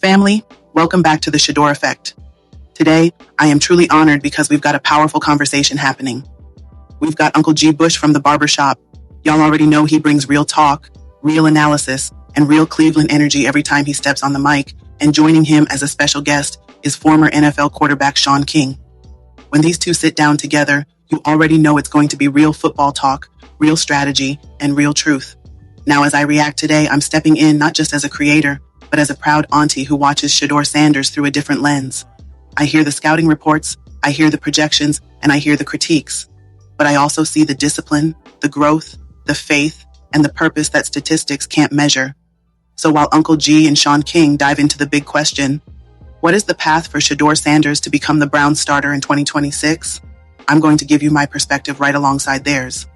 Family, welcome back to the Shedeur Effect. Today, I am truly honored because we've got a powerful conversation happening. We've got Uncle G. Bush from the Barbershop. Y'all already know he brings real talk, real analysis, and real Cleveland energy every time he steps on the mic, and joining him as a special guest is former NFL quarterback Shaun King. When these two sit down together, you already know it's going to be real football talk, real strategy, and real truth. Now, as I react today, I'm stepping in not just as a creator, but as a proud auntie who watches Shedeur Sanders through a different lens. I hear the scouting reports, I hear the projections, and I hear the critiques. But I also see the discipline, the growth, the faith, and the purpose that statistics can't measure. So while Uncle G and Shaun King dive into the big question, what is the path for Shedeur Sanders to become the Browns starter in 2026? I'm going to give you my perspective right alongside theirs.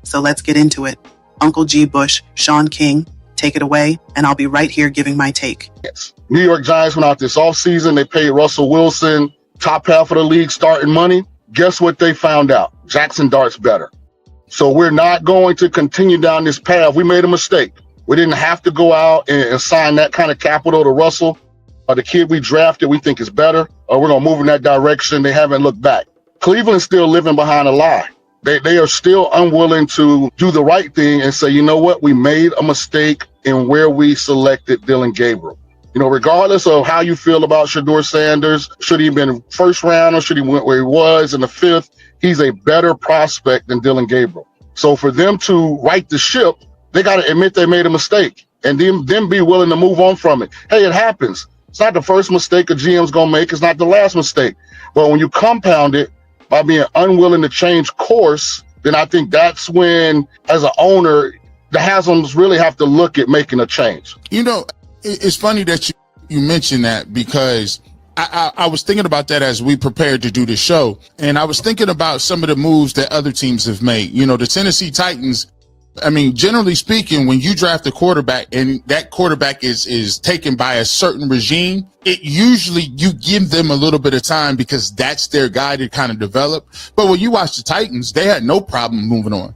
So let's get into it. Uncle G. Bush, Shaun King, take it away, and I'll be right here giving my take. Yes. New York Giants went out this offseason. They paid Russell Wilson top half of the league starting money. Guess what they found out? Jackson Dart's better. So we're not going to continue down this path. We made a mistake. We didn't have to go out and sign that kind of capital to Russell. The kid we drafted, we think is better. We're going to move in that direction. They haven't looked back. Cleveland's still living behind a lie. They are still unwilling to do the right thing and say, you know what, we made a mistake in where we selected Dillon Gabriel. You know, regardless of how you feel about Shedeur Sanders, should he have been first round or should he went where he was in the fifth, he's a better prospect than Dillon Gabriel. So for them to right the ship, they got to admit they made a mistake and then be willing to move on from it. Hey, it happens. It's not the first mistake a GM's going to make. It's not the last mistake. But when you compound it by being unwilling to change course, then I think that's when, as an owner, the Haslam's really have to look at making a change. You know, it's funny that you mentioned that because I was thinking about that as we prepared to do the show. And I was thinking about some of the moves that other teams have made. You know, the Tennessee Titans, I mean, generally speaking, when you draft a quarterback and that quarterback is taken by a certain regime, it usually you give them a little bit of time because that's their guy to kind of develop. But when you watch the Titans, they had no problem moving on.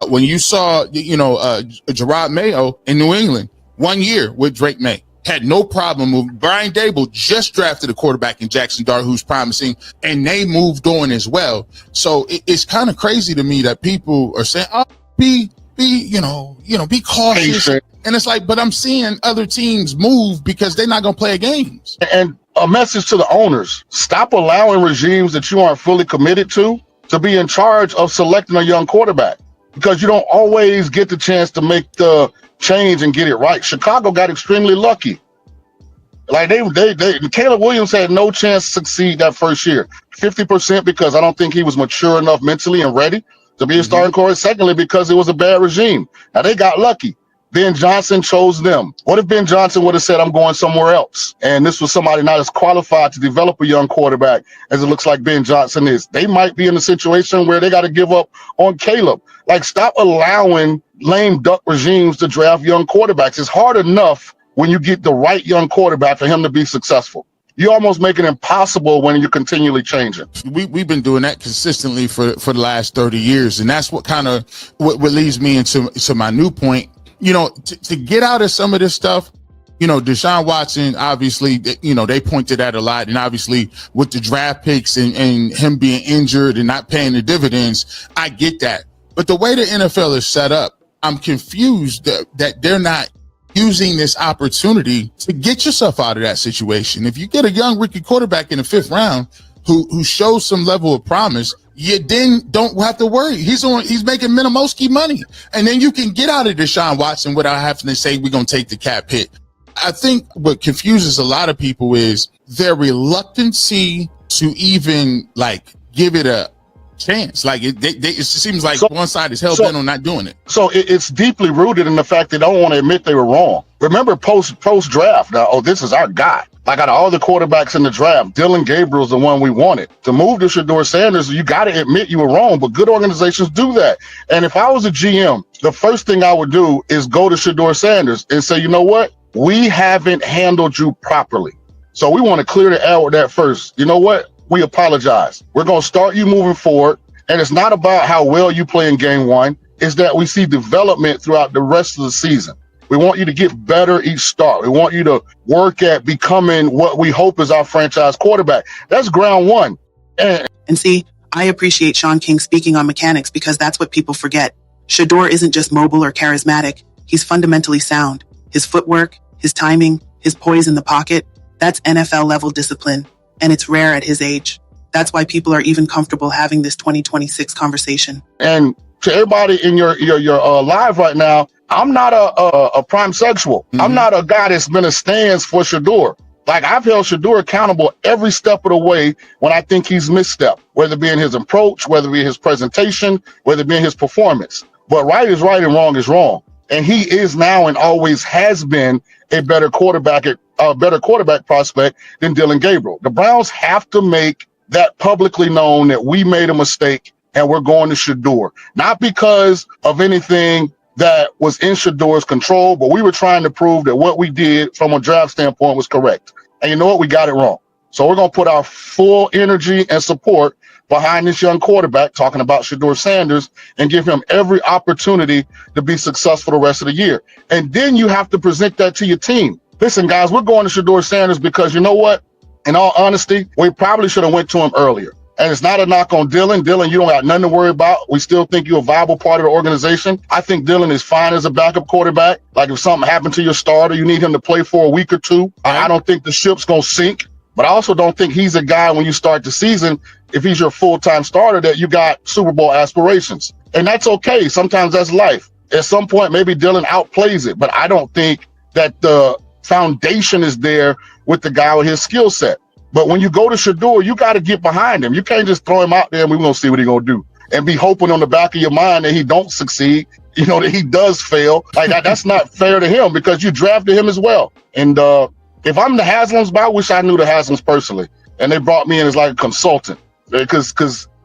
When you saw, Gerard Mayo in New England, 1 year with Drake May, had no problem moving. Brian Dable just drafted a quarterback in Jackson Dart who's promising, and they moved on as well. So it's kind of crazy to me that people are saying, "Oh, be cautious." And it's like, but I'm seeing other teams move because they're not going to play games. And a message to the owners: stop allowing regimes that you aren't fully committed to be in charge of selecting a young quarterback, because you don't always get the chance to make the change and get it right. Chicago got extremely lucky. Like Caleb Williams had no chance to succeed that first year. 50% because I don't think he was mature enough mentally and ready to be a starting quarterback. Secondly, because it was a bad regime. Now they got lucky. Ben Johnson chose them. What if Ben Johnson would have said, I'm going somewhere else? And this was somebody not as qualified to develop a young quarterback as it looks like Ben Johnson is. They might be in a situation where they got to give up on Caleb. Like, stop allowing lame duck regimes to draft young quarterbacks. It's hard enough when you get the right young quarterback for him to be successful. You almost make it impossible when you're continually changing. We've been doing that consistently for the last 30 years. And that's what kind of what leads me into my new point. You know, to get out of some of this stuff, you know, Deshaun Watson, obviously, you know, they pointed at a lot. And obviously with the draft picks and him being injured and not paying the dividends, I get that. But the way the NFL is set up, I'm confused that they're not using this opportunity to get yourself out of that situation. If you get a young rookie quarterback in the fifth round who shows some level of promise, you then don't have to worry. He's making Minimowski money. And then you can get out of Deshaun Watson without having to say we're going to take the cap hit. I think what confuses a lot of people is their reluctancy to even give it a chance. It seems like one side is hell-bent on not doing it. So it's deeply rooted in the fact they don't want to admit they were wrong. Remember post-draft, now, this is our guy. Like, out of all the quarterbacks in the draft, Dillon Gabriel's the one we wanted. To move to Shedeur Sanders, you got to admit you were wrong, but good organizations do that. And if I was a GM, the first thing I would do is go to Shedeur Sanders and say, you know what? We haven't handled you properly. So we want to clear the air with that first. You know what? We apologize. We're going to start you moving forward. And it's not about how well you play in game one. It's that we see development throughout the rest of the season. We want you to get better each start. We want you to work at becoming what we hope is our franchise quarterback. That's ground one. And see, I appreciate Shaun King speaking on mechanics because that's what people forget. Shedeur isn't just mobile or charismatic. He's fundamentally sound. His footwork, his timing, his poise in the pocket, that's NFL level discipline. And it's rare at his age. That's why people are even comfortable having this 2026 conversation. And to everybody in your live right now, I'm not a prime sexual. Mm-hmm. I'm not a guy that's been a stance for Shedeur. Like, I've held Shedeur accountable every step of the way when I think he's misstepped, whether it be in his approach, whether it be his presentation, whether it be in his performance. But right is right and wrong is wrong. And he is now and always has been a better quarterback prospect than Dillon Gabriel. The Browns have to make that publicly known that we made a mistake and we're going to Shedeur. Not because of anything that was in Shedeur's control, but we were trying to prove that what we did from a draft standpoint was correct. And you know what? We got it wrong. So we're going to put our full energy and support behind this young quarterback, talking about Shedeur Sanders, and give him every opportunity to be successful the rest of the year. And then you have to present that to your team. Listen, guys, we're going to Shedeur Sanders because you know what? In all honesty, we probably should have went to him earlier. And it's not a knock on Dillon. Dillon, you don't have nothing to worry about. We still think you're a viable part of the organization. I think Dillon is fine as a backup quarterback. Like, if something happened to your starter, you need him to play for a week or two. I don't think the ship's going to sink. But I also don't think he's a guy when you start the season, if he's your full-time starter, that you got Super Bowl aspirations. And that's okay. Sometimes that's life. At some point, maybe Dillon outplays it. But I don't think that the foundation is there with the guy with his skill set. But when you go to Shedeur, you got to get behind him. You can't just throw him out there and we're going to see what he's going to do. And be hoping on the back of your mind that he don't succeed, you know, that he does fail. Like, that's not fair to him because you drafted him as well. And if I'm the Haslams, I wish I knew the Haslams personally. And they brought me in as like a consultant. Because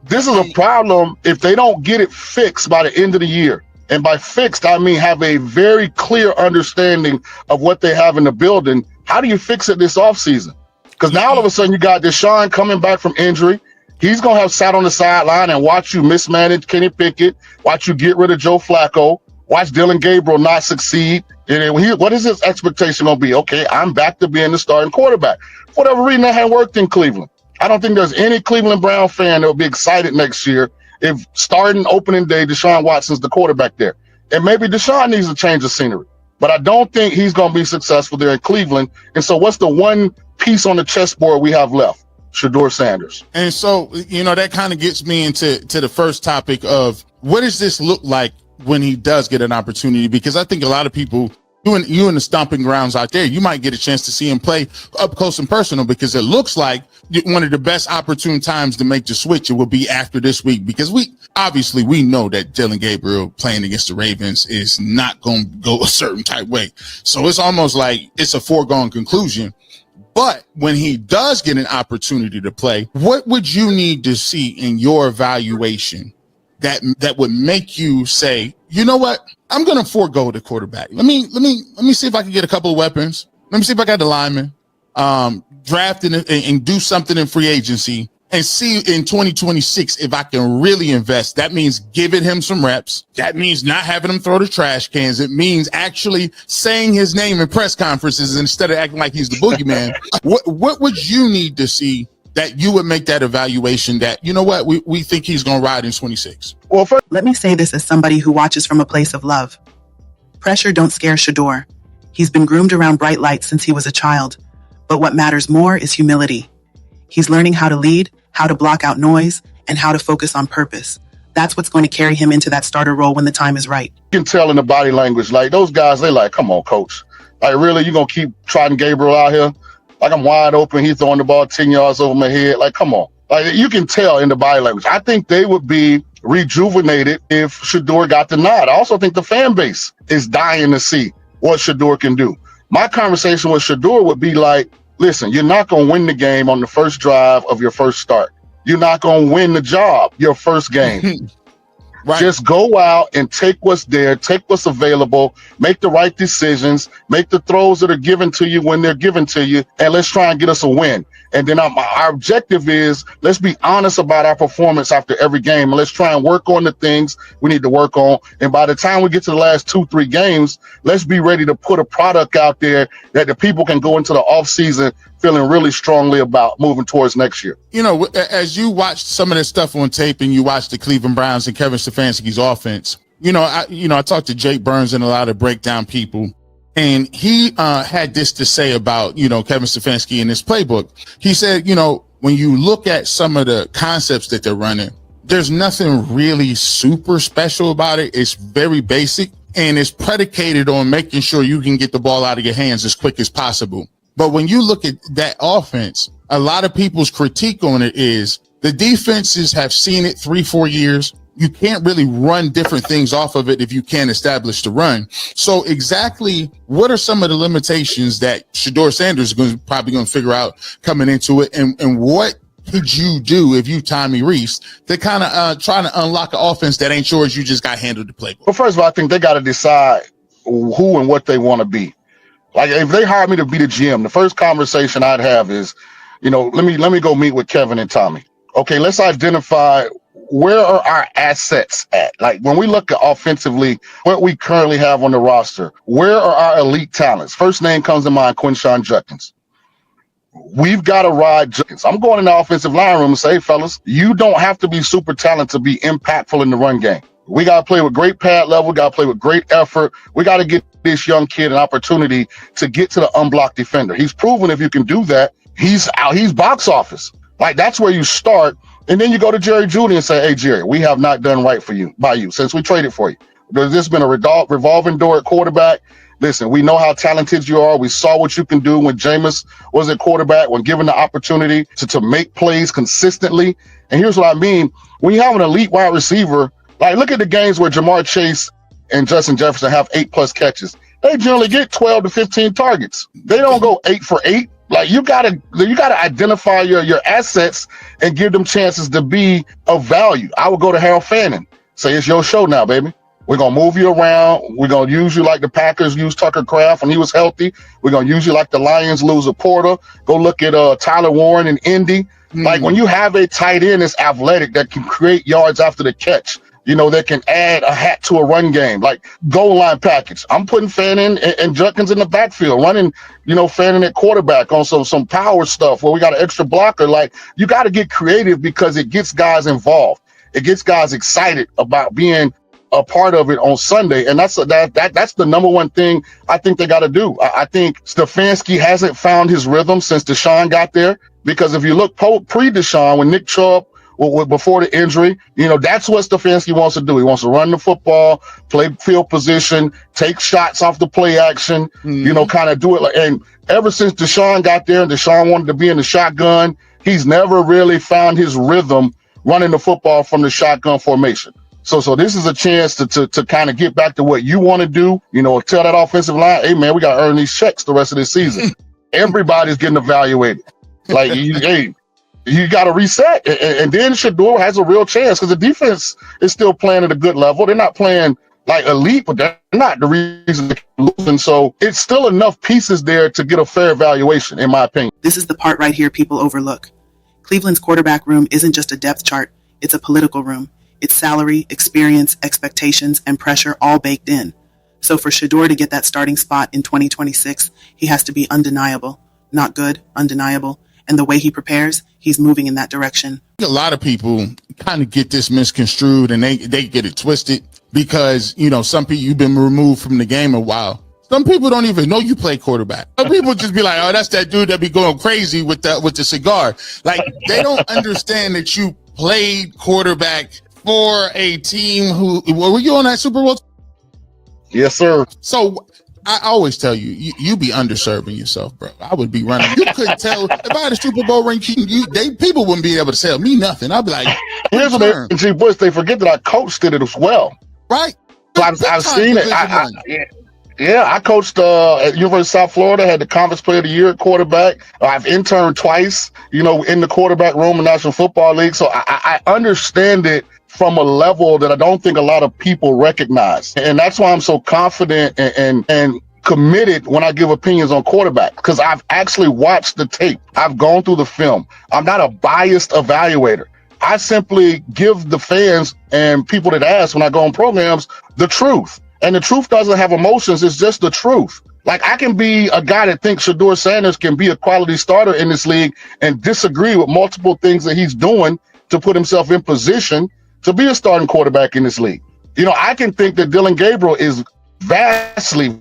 this is a problem if they don't get it fixed by the end of the year. And by fixed, I mean have a very clear understanding of what they have in the building. How do you fix it this offseason? Because now all of a sudden you got Deshaun coming back from injury. He's going to have sat on the sideline and watch you mismanage Kenny Pickett, watch you get rid of Joe Flacco, watch Dillon Gabriel not succeed. And what is his expectation going to be? Okay, I'm back to being the starting quarterback. For whatever reason, that hadn't worked in Cleveland. I don't think there's any Cleveland Brown fan that will be excited next year if starting opening day, Deshaun Watson's the quarterback there. And maybe Deshaun needs a change of scenery. But I don't think he's going to be successful there in Cleveland. And so what's the one piece on the chessboard we have left? Shedeur Sanders. And so, you know, that kind of gets me into the first topic of what does this look like when he does get an opportunity? Because I think a lot of people, you in the stomping grounds out there, you might get a chance to see him play up close and personal because it looks like one of the best opportune times to make the switch. It will be after this week because we know that Dillon Gabriel playing against the Ravens is not going to go a certain type way. So it's almost like it's a foregone conclusion. But when he does get an opportunity to play, what would you need to see in your evaluation that would make you say, you know what, I'm going to forego the quarterback. Let me see if I can get a couple of weapons. Let me see if I got the lineman, draft and do something in free agency and see in 2026 if I can really invest. That means giving him some reps. That means not having him throw the trash cans. It means actually saying his name in press conferences instead of acting like he's the boogeyman. What would you need to see that you would make that evaluation that, you know what, we think he's going to ride in 26? Well, let me say this as somebody who watches from a place of love. Pressure don't scare Shedeur. He's been groomed around bright lights since he was a child. But what matters more is humility. He's learning how to lead, how to block out noise, and how to focus on purpose. That's what's going to carry him into that starter role when the time is right. You can tell in the body language, like those guys, they like, come on, coach. Like, really, you going to keep trotting Gabriel out here? Like, I'm wide open. He's throwing the ball 10 yards over my head. Like, come on. Like, you can tell in the body language. I think they would be rejuvenated if Shedeur got the nod. I also think the fan base is dying to see what Shedeur can do. My conversation with Shedeur would be like, listen, you're not going to win the game on the first drive of your first start. You're not going to win the job your first game. Right. Just go out and take what's there, take what's available, make the right decisions, make the throws that are given to you when they're given to you, and let's try and get us a win. And then our objective is, let's be honest about our performance after every game, and let's try and work on the things we need to work on. And by the time we get to the last 2-3 games, let's be ready to put a product out there that the people can go into the offseason feeling really strongly about moving towards next year. You know, as you watched some of this stuff on tape and you watched the Cleveland Browns and Kevin Stefanski's offense, I talked to Jake Burns and a lot of breakdown people, and he had this to say about, Kevin Stefanski in this playbook. He said, when you look at some of the concepts that they're running, there's nothing really super special about it. It's very basic, and it's predicated on making sure you can get the ball out of your hands as quick as possible. But when you look at that offense, a lot of people's critique on it is the defenses have seen it 3-4 years. You can't really run different things off of it if you can't establish the run. So exactly what are some of the limitations that Shedeur Sanders is probably going to figure out coming into it? And what could you do if you Tommy Reese to kind of trying to unlock an offense that ain't yours? You just got handled the playbook. Well, first of all, I think they got to decide who and what they want to be. Like, if they hired me to be the GM, the first conversation I'd have is, let me go meet with Kevin and Tommy. Okay, let's identify where are our assets at? Like, when we look at offensively, what we currently have on the roster, where are our elite talents? First name comes to mind, Quinshon Judkins. We've got to ride Judkins. I'm going in the offensive line room and say, hey, fellas, you don't have to be super talented to be impactful in the run game. We got to play with great pad level. We got to play with great effort. We got to get this young kid an opportunity to get to the unblocked defender. He's proven if you can do that, he's box office. Like, that's where you start. And then you go to Jerry Jeudy and say, hey, Jerry, we have not done right by you since we traded for you. There's just been a revolving door at quarterback. Listen, we know how talented you are. We saw what you can do when Jameis was at quarterback, when given the opportunity to make plays consistently. And here's what I mean. When you have an elite wide receiver, like, look at the games where Jamar Chase and Justin Jefferson have 8+ catches. They generally get 12 to 15 targets. They don't go 8 for 8. Like, you gotta identify your assets and give them chances to be of value. I would go to Harold Fanning, say, it's your show now, baby. We're going to move you around. We're going to use you like the Packers used Tucker Kraft when he was healthy. We're going to use you like the Lions lose a Porter. Go look at Tyler Warren in Indy. Like, when you have a tight end that's athletic, that can create yards after the catch, that can add a hat to a run game, like goal line package. I'm putting Fanning and Judkins in the backfield, running, Fanning at quarterback on some power stuff where we got an extra blocker. Like, you got to get creative because it gets guys involved. It gets guys excited about being a part of it on Sunday. And that's the number one thing I think they got to do. I think Stefanski hasn't found his rhythm since Deshaun got there, because if you look pre-Deshaun, when Nick Chubb, before the injury, that's what Stefanski wants to do. He wants to run the football, play field position, take shots off the play action, kind of do it. And ever since Deshaun got there and Deshaun wanted to be in the shotgun, he's never really found his rhythm running the football from the shotgun formation. So this is a chance to kind of get back to what you want to do, tell that offensive line, hey, man, we got to earn these checks the rest of this season. Everybody's getting evaluated. Like, you got to reset. And then Shedeur has a real chance because the defense is still playing at a good level. They're not playing like elite, but they're not the reason they're losing. So it's still enough pieces there to get a fair evaluation, in my opinion. This is the part right here people overlook. Cleveland's quarterback room isn't just a depth chart. It's a political room. It's salary, experience, expectations, and pressure all baked in. So for Shedeur to get that starting spot in 2026, he has to be undeniable. Not good, undeniable. And the way he prepares, he's moving in that direction. A lot of people kind of get this misconstrued and they get it twisted because, some people, you've been removed from the game a while. Some people don't even know you play quarterback. Some people just be like, oh, that's that dude that be going crazy with the cigar. Like, they don't understand that you played quarterback for a team were you on that Super Bowl? Yes, sir. So I always tell you be underserving yourself, bro. I would be running. You couldn't tell if I had a Super Bowl ring. People wouldn't be able to sell me nothing. I'd be like, here's what they forget that I coached it as well. Right. So I've seen it. I coached at University of South Florida. Had the Conference Player of the Year at quarterback. I've interned twice, in the quarterback room in National Football League. So I understand it from a level that I don't think a lot of people recognize. And that's why I'm so confident and committed when I give opinions on quarterback, because I've actually watched the tape. I've gone through the film. I'm not a biased evaluator. I simply give the fans and people that ask when I go on programs the truth. And the truth doesn't have emotions. It's just the truth. Like, I can be a guy that thinks Shedeur Sanders can be a quality starter in this league and disagree with multiple things that he's doing to put himself in position to be a starting quarterback in this league. You know, I can think that Dylan Gabriel is vastly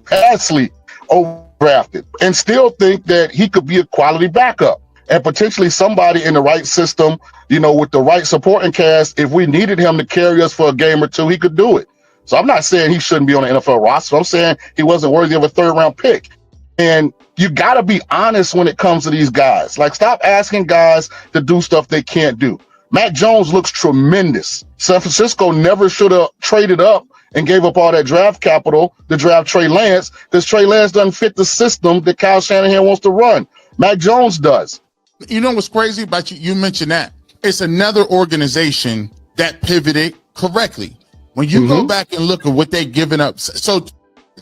overdrafted and still think that he could be a quality backup and potentially somebody in the right system, you know, with the right supporting cast. If we needed him to carry us for a game or two, he could do it. So I'm not saying he shouldn't be on the NFL roster. I'm saying he wasn't worthy of a third-round pick. And you got to be honest when it comes to these guys. Like, stop asking guys to do stuff they can't do. Mac Jones looks tremendous. San Francisco never should have traded up and gave up all that draft capital to draft Trey Lance, because Trey Lance doesn't fit the system that Kyle Shanahan wants to run. Mac Jones does. You know what's crazy about you? You mentioned that. It's another organization that pivoted correctly. When you go back and look at what they've given up, so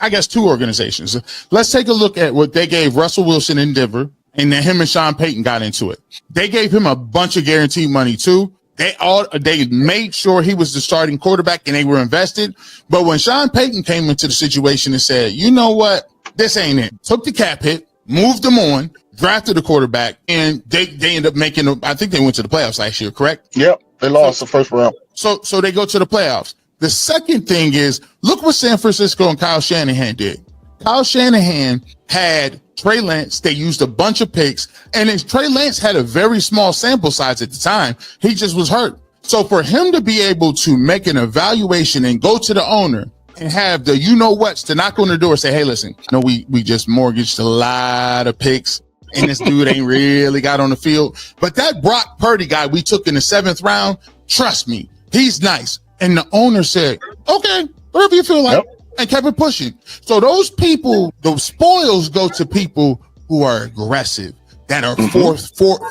I guess two organizations. Let's take a look at what they gave Russell Wilson in Denver, and then him and Sean Payton got into it. They gave him a bunch of guaranteed money too. They made sure he was the starting quarterback and they were invested. But when Sean Payton came into the situation and said, you know what, this ain't it, took the cap hit, moved them on, drafted a quarterback, and they ended up making, I think they went to the playoffs last year, correct? Yep, they lost the first round. So they go to the playoffs. The second thing is, look what San Francisco and Kyle Shanahan did. Kyle Shanahan had Trey Lance. They used a bunch of picks, and Trey Lance had a very small sample size at the time. He just was hurt. So for him to be able to make an evaluation and go to the owner and have the you-know-whats to knock on the door and say, hey, listen, I know we just mortgaged a lot of picks, and this dude ain't really got on the field. But that Brock Purdy guy we took in the 7th round, trust me, he's nice. And the owner said, okay, whatever you feel like, and kept it pushing. So those people, those spoils go to people who are aggressive, that are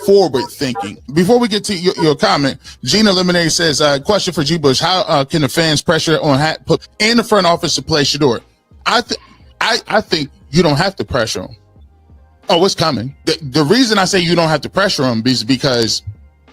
forward thinking. Before we get to your comment, Gina Lemonade says, question for G. Bush, how can the fans pressure on put in the front office to play Shedeur? I think you don't have to pressure him. Oh, it's coming. The reason I say you don't have to pressure him is because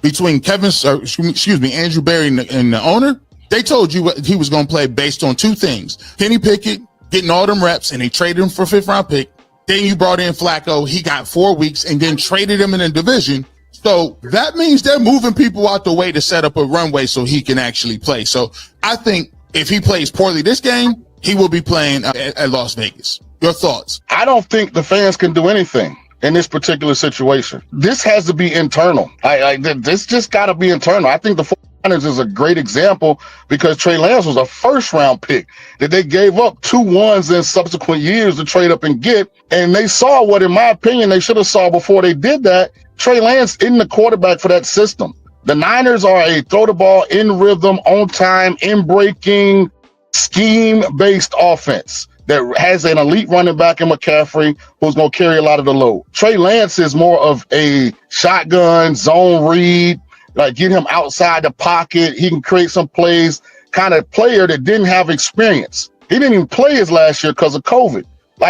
between Andrew Berry and the owner, they told you what he was going to play based on two things. Kenny Pickett getting all them reps, and they traded him for a 5th-round pick. Then you brought in Flacco. He got 4 weeks and then traded him in a division. So that means they're moving people out the way to set up a runway so he can actually play. So I think if he plays poorly this game, he will be playing at Las Vegas. Your thoughts? I don't think the fans can do anything in this particular situation. This has to be internal. This just got to be internal. I think the 49ers is a great example because Trey Lance was a 1st-round pick that they gave up 2 ones in subsequent years to trade up and get. And they saw what, in my opinion, they should have saw before they did that. Trey Lance isn't the quarterback for that system. The Niners are a throw the ball in rhythm, on time, in breaking, scheme-based offense that has an elite running back in McCaffrey who's going to carry a lot of the load. Trey Lance is more of a shotgun, zone read, like get him outside the pocket. He can create some plays, kind of player that didn't have experience. He didn't even play his last year because of COVID.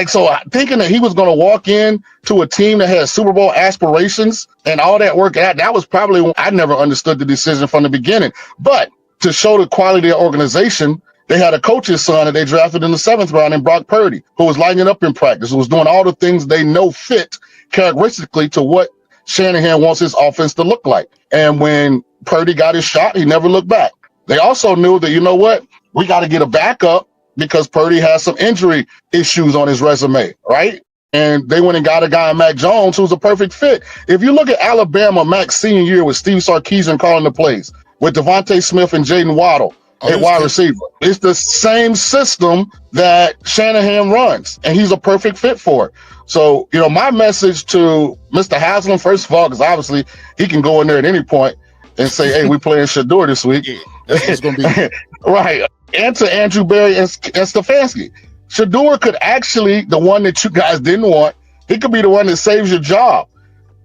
So thinking that he was going to walk in to a team that had Super Bowl aspirations and all that work, that was probably, I never understood the decision from the beginning. But to show the quality of the organization, they had a coach's son that they drafted in the 7th round in Brock Purdy, who was lighting up in practice, who was doing all the things they know fit characteristically to what Shanahan wants his offense to look like. And when Purdy got his shot, he never looked back. They also knew that, you know what, we got to get a backup because Purdy has some injury issues on his resume, right? And they went and got a guy, Mac Jones, who's a perfect fit. If you look at Alabama, Mac's senior year with Steve Sarkisian calling the plays, with Devontae Smith and Jaden Waddle at wide receiver, it's the same system that Shanahan runs, and he's a perfect fit for it. So, you know, my message to Mr. Haslam, first of all, because obviously he can go in there at any point and say, hey, we playing Shedeur this week. It's gonna be right. And to Andrew Berry and Stefanski. Shedeur could actually, the one that you guys didn't want, he could be the one that saves your job.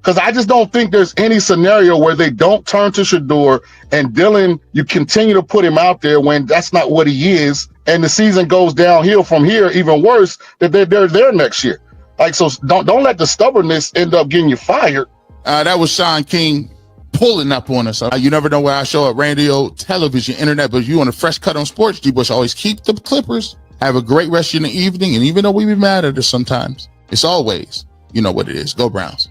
Because I just don't think there's any scenario where they don't turn to Shedeur and Dylan, you continue to put him out there when that's not what he is. And the season goes downhill from here, even worse, that they're there next year. Like, so don't let the stubbornness end up getting you fired. That was Shaun King pulling up on us. You never know where I show up, radio, television, internet, but if you want a fresh cut on sports, G. Bush always keep the Clippers. Have a great rest of the evening. And even though we be mad at us sometimes, it's always, you know what it is. Go Browns.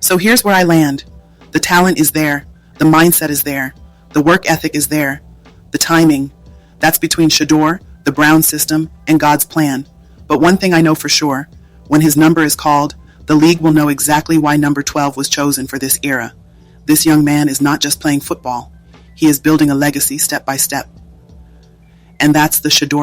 So here's where I land. The talent is there. The mindset is there. The work ethic is there. The timing, that's between Shedeur, the Brown system, and God's plan. But one thing I know for sure, when his number is called, the league will know exactly why number 12 was chosen for this era. This young man is not just playing football. He is building a legacy step by step. And that's the Shedeur